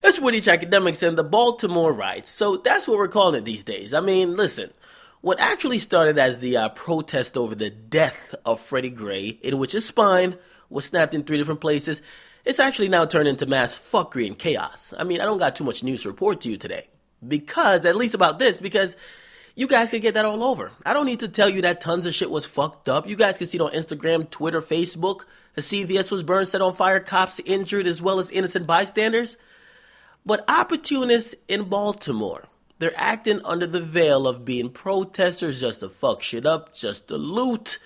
That's what each academics and the Baltimore Riots. So that's what we're calling it these days. I mean, listen, what actually started as the protest over the death of Freddie Gray, in which his spine was snapped in 3 different places, it's actually now turned into mass fuckery and chaos. I mean, I don't got too much news to report to you today. Because, at least about this, because you guys could get that all over. I don't need to tell you that tons of shit was fucked up. You guys can see it on Instagram, Twitter, Facebook. The CVS was burned, set on fire, cops injured, as well as innocent bystanders. But opportunists in Baltimore, they're acting under the veil of being protesters just to fuck shit up, just to loot,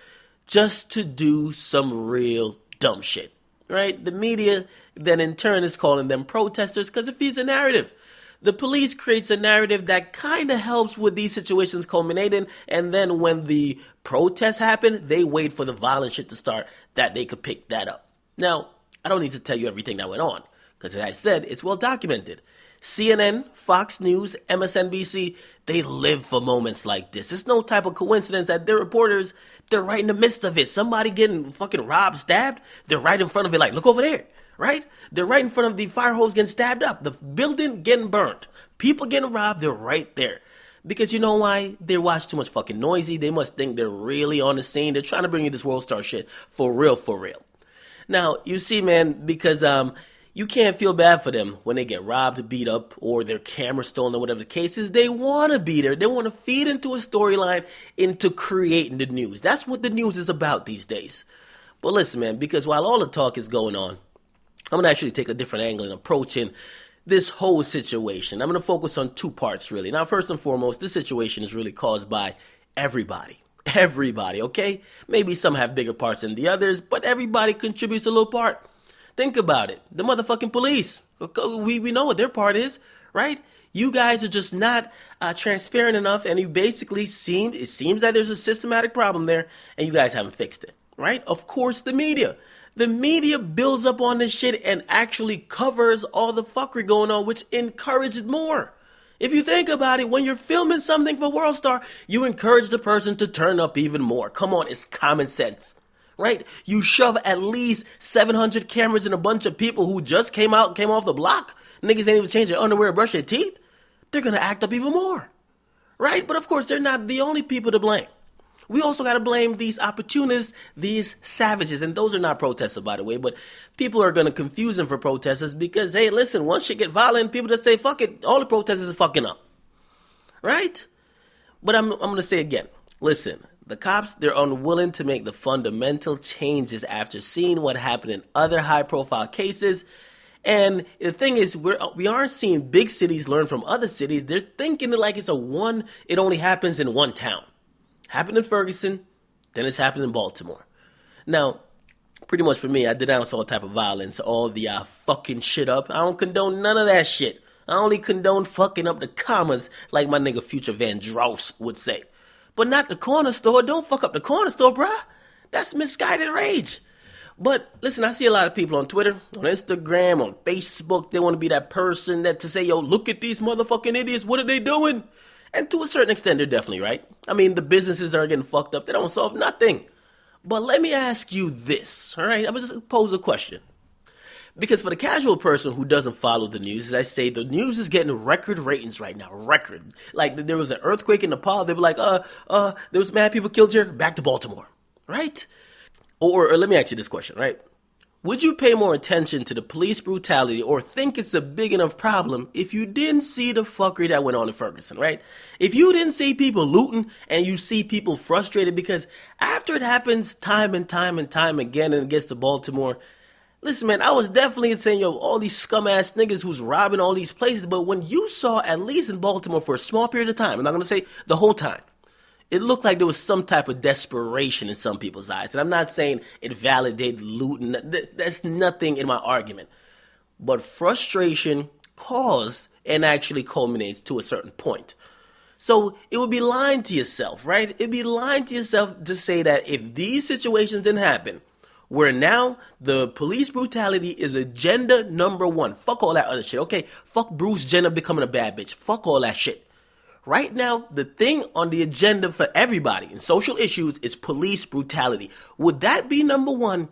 just to do some real dumb shit, right? The media then in turn is calling them protesters because it feeds a narrative. The police creates a narrative that kind of helps with these situations culminating, and then when the protests happen, they wait for the violent shit to start that they could pick that up. Now, I don't need to tell you everything that went on, because as I said, it's well documented. CNN, Fox News, MSNBC, they live for moments like this. It's no type of coincidence that their reporters, they're right in the midst of it. Somebody getting fucking robbed, stabbed, they're right in front of it like, look over there, right? They're right in front of the fire hose getting stabbed up, the building getting burnt, people getting robbed, they're right there. Because you know why? They watch too much fucking noisy. They must think they're really on the scene. They're trying to bring you this world star shit for real, for real. Now, you see, man, because you can't feel bad for them when they get robbed, beat up, or their camera stolen, or whatever the case is. They want to be there. They want to feed into a storyline, into creating the news. That's what the news is about these days. But listen, man, because while all the talk is going on, I'm going to actually take a different angle in approaching this whole situation. I'm going to focus on 2 parts, really. Now, first and foremost, this situation is really caused by everybody. Everybody, okay? Maybe some have bigger parts than the others, but everybody contributes a little part. Think about it. The motherfucking police. We know what their part is, right? You guys are just not transparent enough, and it seems that there's a systematic problem there, and you guys haven't fixed it, right? Of course, the media. The media builds up on this shit and actually covers all the fuckery going on, which encourages more. If you think about it, when you're filming something for World Star, you encourage the person to turn up even more. Come on, it's common sense, right? You shove at least 700 cameras in a bunch of people who just came off the block. Niggas ain't even changed their underwear or brush their teeth. They're going to act up even more, right? But of course, they're not the only people to blame. We also got to blame these opportunists, these savages. And those are not protesters, by the way. But people are going to confuse them for protesters because, hey, listen, once you get violent, people just say, fuck it, all the protesters are fucking up. Right? But I'm going to say again, listen, the cops, they're unwilling to make the fundamental changes after seeing what happened in other high-profile cases. And the thing is, we aren't seeing big cities learn from other cities. They're thinking like it only happens in one town. Happened in Ferguson, then it's happened in Baltimore. Now, pretty much for me, I denounce all type of violence, all the fucking shit up. I don't condone none of that shit. I only condone fucking up the commas, like my nigga Future Vandross would say. But not the corner store. Don't fuck up the corner store, bruh. That's misguided rage. But listen, I see a lot of people on Twitter, on Instagram, on Facebook. They want to be that person to say, yo, look at these motherfucking idiots. What are they doing? And to a certain extent, they're definitely right. I mean, the businesses that are getting fucked up, they don't solve nothing. But let me ask you this, all right? I'm going to just pose a question. Because for the casual person who doesn't follow the news, as I say, the news is getting record ratings right now. Record. Like, there was an earthquake in Nepal. They were like, there was mad people killed here. Back to Baltimore. Right? Or let me ask you this question, right? Would you pay more attention to the police brutality or think it's a big enough problem if you didn't see the fuckery that went on in Ferguson, right? If you didn't see people looting and you see people frustrated because after it happens time and time and time again and it gets to Baltimore, listen, man, I was definitely saying, yo, all these scum-ass niggas who's robbing all these places, but when you saw, at least in Baltimore for a small period of time, I'm not going to say the whole time, it looked like there was some type of desperation in some people's eyes. And I'm not saying it validated looting. That's nothing in my argument. But frustration caused and actually culminates to a certain point. So it would be lying to yourself, right? It'd be lying to yourself to say that if these situations didn't happen, where now the police brutality is agenda number 1. Fuck all that other shit, okay? Fuck Bruce Jenner becoming a bad bitch. Fuck all that shit. Right now, the thing on the agenda for everybody in social issues is police brutality. Would that be number 1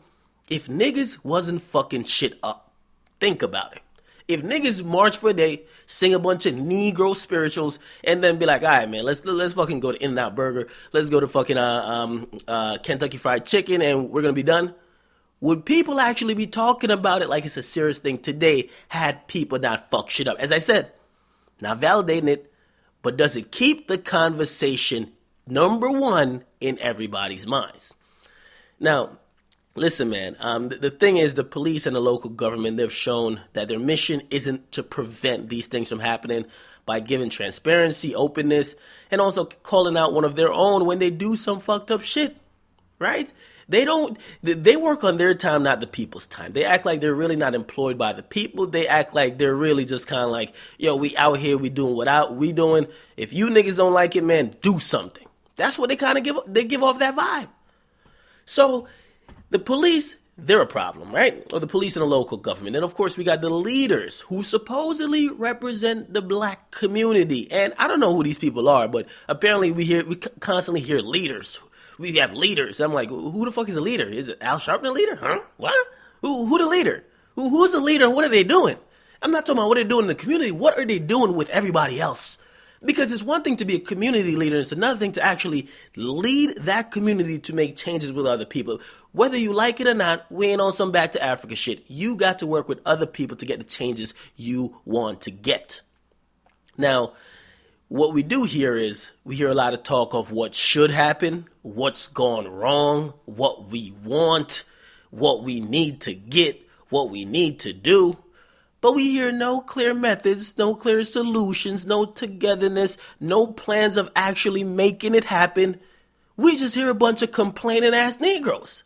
if niggas wasn't fucking shit up? Think about it. If niggas march for a day, sing a bunch of Negro spirituals, and then be like, all right, man, let's fucking go to In-N-Out Burger, let's go to fucking Kentucky Fried Chicken, and we're gonna be done. Would people actually be talking about it like it's a serious thing today had people not fuck shit up? As I said, not validating it, but does it keep the conversation number one in everybody's minds? Now, listen, man, the thing is the police and the local government, they've shown that their mission isn't to prevent these things from happening by giving transparency, openness, and also calling out one of their own when they do some fucked up shit, right? They work on their time, not the people's time. They act like they're really not employed by the people. They act like they're really just kind of like, yo, we out here, we doing what we doing. If you niggas don't like it, man, do something. That's what they kind of give off that vibe. So the police, they're a problem, right? Or the police and the local government. And of course, we got the leaders who supposedly represent the black community. And I don't know who these people are, but apparently we constantly hear leaders. We have leaders. I'm like, who the fuck is a leader? Is it Al Sharpton a leader? Huh? What? Who the leader? Who's the leader? What are they doing? I'm not talking about what they're doing in the community. What are they doing with everybody else? Because it's one thing to be a community leader. It's another thing to actually lead that community to make changes with other people. Whether you like it or not, we ain't on some back to Africa shit. You got to work with other people to get the changes you want to get. Now, what we do here is we hear a lot of talk of what should happen, what's gone wrong, what we want, what we need to get, what we need to do. But we hear no clear methods, no clear solutions, no togetherness, no plans of actually making it happen. We just hear a bunch of complaining ass Negroes.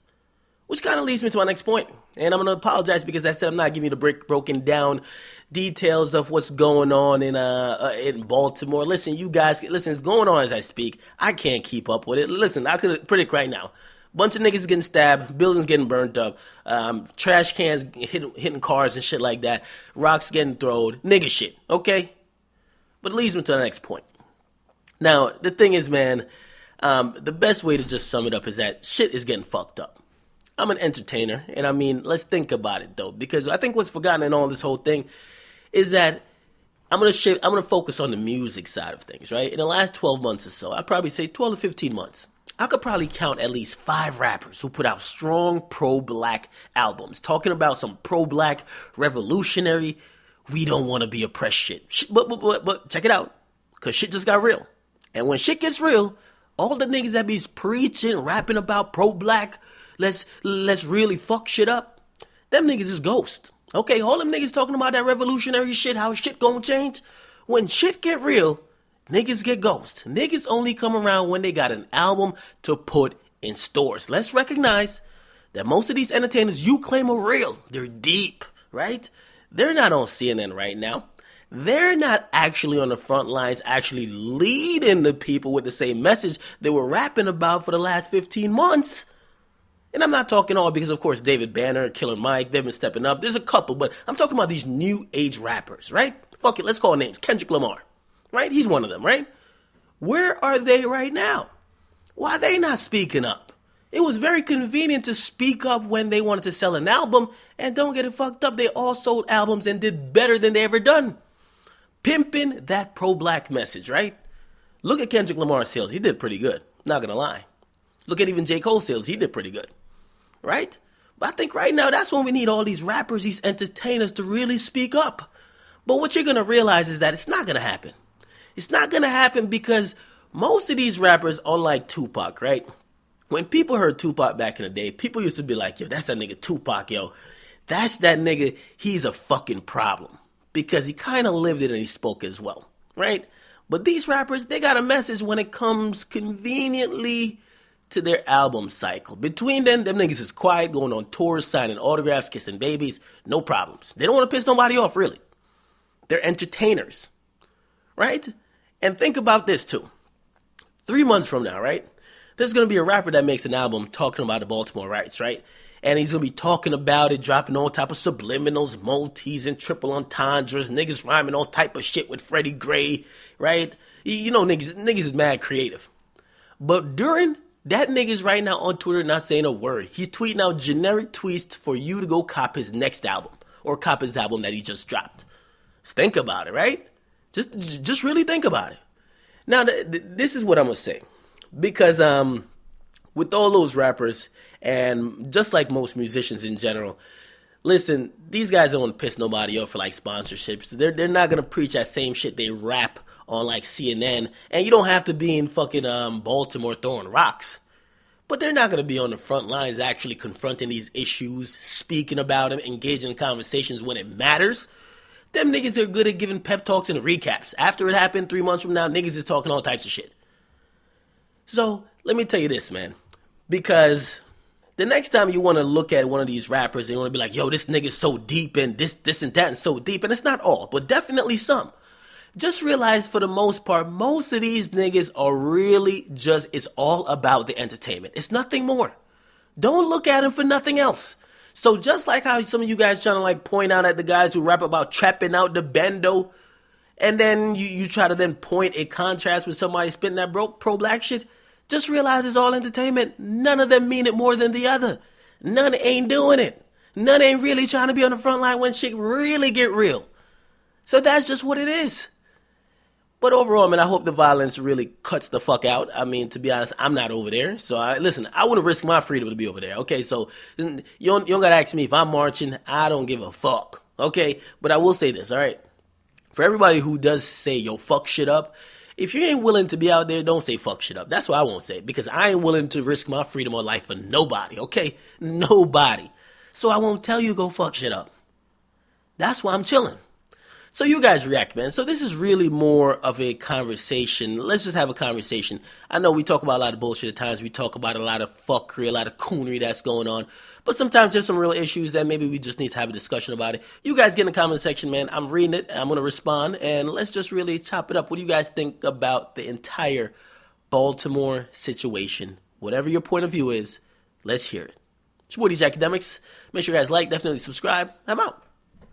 Which kind of leads me to my next point. And I'm going to apologize because I said I'm not giving you the broken down details of what's going on in Baltimore. Listen, you guys, it's going on as I speak. I can't keep up with it. Listen, I could predict right now. Bunch of niggas getting stabbed, buildings getting burnt up, trash cans hitting cars and shit like that, rocks getting thrown, nigga shit, okay? But it leads me to the next point. Now, the thing is, man, the best way to just sum it up is that shit is getting fucked up. I'm an entertainer, and I mean, let's think about it, though, because I think what's forgotten in all this whole thing is that I'm gonna focus on the music side of things, right? In the last 12 months or so, I'd probably say 12 to 15 months, I could probably count at least 5 rappers who put out strong pro-black albums, talking about some pro-black, revolutionary, we don't want to be oppressed shit. But check it out, because shit just got real. And when shit gets real, all the niggas that be preaching, rapping about pro-black, let's really fuck shit up, them niggas is ghost. Okay, all them niggas talking about that revolutionary shit, how shit gonna change. When shit get real, niggas get ghost. Niggas only come around when they got an album to put in stores. Let's recognize that most of these entertainers you claim are real. They're deep, right? They're not on CNN right now. They're not actually on the front lines, actually leading the people with the same message they were rapping about for the last 15 months. And I'm not talking all because, of course, David Banner, Killer Mike, they've been stepping up. There's a couple, but I'm talking about these new age rappers, right? Fuck it, let's call names. Kendrick Lamar, right? He's one of them, right? Where are they right now? Why are they not speaking up? It was very convenient to speak up when they wanted to sell an album, and don't get it fucked up, they all sold albums and did better than they ever done. Pimping that pro-black message, right? Look at Kendrick Lamar's sales. He did pretty good, not gonna lie. Look at even J. Cole's sales. He did pretty good. Right? But I think right now that's when we need all these rappers, these entertainers to really speak up. But what you're going to realize is that it's not going to happen. It's not going to happen because most of these rappers, unlike Tupac, right? When people heard Tupac back in the day, people used to be like, yo, that's that nigga Tupac, yo. That's that nigga, he's a fucking problem. Because he kind of lived it and he spoke as well, right? But these rappers, they got a message when it comes conveniently to their album cycle. Between them niggas is quiet, going on tours, signing autographs, kissing babies, no problems. They don't want to piss nobody off, really. They're entertainers, right? And think about this, too. 3 months from now, right? There's going to be a rapper that makes an album talking about the Baltimore Riots, right? And he's going to be talking about it, dropping all type of subliminals, multis, and triple entendres, niggas rhyming all type of shit with Freddie Gray, right? You know, niggas is mad creative. But during that nigga's right now on Twitter not saying a word. He's tweeting out generic tweets for you to go cop his next album or cop his album that he just dropped. Just think about it, right? Just really think about it. Now, this is what I'm gonna say, because with all those rappers and just like most musicians in general, listen, these guys don't want to piss nobody off for like sponsorships. They're not gonna preach that same shit they rap on like CNN, and you don't have to be in fucking Baltimore throwing rocks. But they're not gonna be on the front lines actually confronting these issues, speaking about them, engaging in conversations when it matters. Them niggas are good at giving pep talks and recaps. After it happened 3 months from now, niggas is talking all types of shit. So let me tell you this, man, because the next time you want to look at one of these rappers and you want to be like, yo, this nigga's so deep and this and that and so deep, and it's not all, but definitely some. Just realize for the most part, most of these niggas are really just, it's all about the entertainment. It's nothing more. Don't look at them for nothing else. So just like how some of you guys trying to like point out at the guys who rap about trapping out the bendo, and then you try to then point a contrast with somebody spitting that pro-black shit, just realize it's all entertainment. None of them mean it more than the other. None ain't doing it. None ain't really trying to be on the front line when shit really get real. So that's just what it is. But overall, man, I hope the violence really cuts the fuck out. I mean, to be honest, I'm not over there. So, listen, I wouldn't risk my freedom to be over there. Okay, so you don't got to ask me if I'm marching. I don't give a fuck. Okay, but I will say this, all right? For everybody who does say, yo, fuck shit up, if you ain't willing to be out there, don't say fuck shit up. That's what I won't say, because I ain't willing to risk my freedom or life for nobody, okay? Nobody. So I won't tell you go fuck shit up. That's why I'm chilling. So you guys react, man. So this is really more of a conversation. Let's just have a conversation. I know we talk about a lot of bullshit at times. We talk about a lot of fuckery, a lot of coonery that's going on. But sometimes there's some real issues that maybe we just need to have a discussion about it. You guys get in the comment section, man. I'm reading it. I'm going to respond. And let's just really chop it up. What do you guys think about the entire Baltimore situation? Whatever your point of view is, let's hear it. It's your boy DJ Akademiks. Make sure you guys like, definitely subscribe. I'm out.